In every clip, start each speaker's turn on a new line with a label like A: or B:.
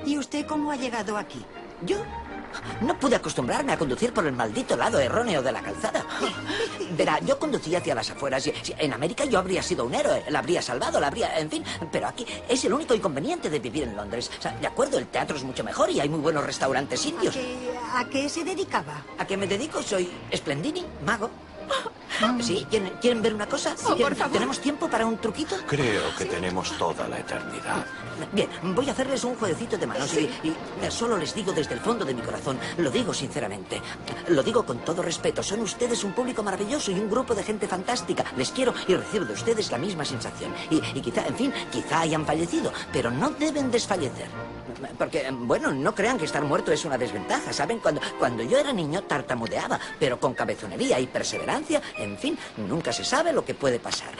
A: ¿Y usted cómo ha llegado aquí?
B: ¿Yo? No pude acostumbrarme a conducir por el maldito lado erróneo de la calzada. Verá, yo conducía hacia las afueras y en América yo habría sido un héroe, la habría salvado, la habría... En fin, pero aquí es el único inconveniente de vivir en Londres. O sea, de acuerdo, el teatro es mucho mejor y hay muy buenos restaurantes indios.
A: ¿A qué se dedicaba?
B: ¿A qué me dedico? Soy Splendini, mago. ¿Sí? ¿Quieren ver una cosa?
A: Por favor.
B: ¿Tenemos tiempo para un truquito?
C: Creo que tenemos toda la eternidad.
B: Bien, voy a hacerles un jueguecito de manos y solo les digo desde el fondo de mi corazón, lo digo sinceramente, lo digo con todo respeto, son ustedes un público maravilloso y un grupo de gente fantástica, les quiero y recibo de ustedes la misma sensación. Y quizá, en fin, quizá hayan fallecido, pero no deben desfallecer. Porque, bueno, no crean que estar muerto es una desventaja, ¿saben? Cuando yo era niño tartamudeaba, pero con cabezonería y perseverancia, en fin, nunca se sabe lo que puede pasar.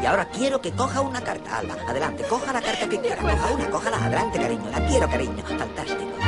B: Y ahora quiero que coja una carta, Alba. Adelante, coja la carta que quiera. Coja una, cójala. Adelante, cariño. La quiero, cariño. Fantástico.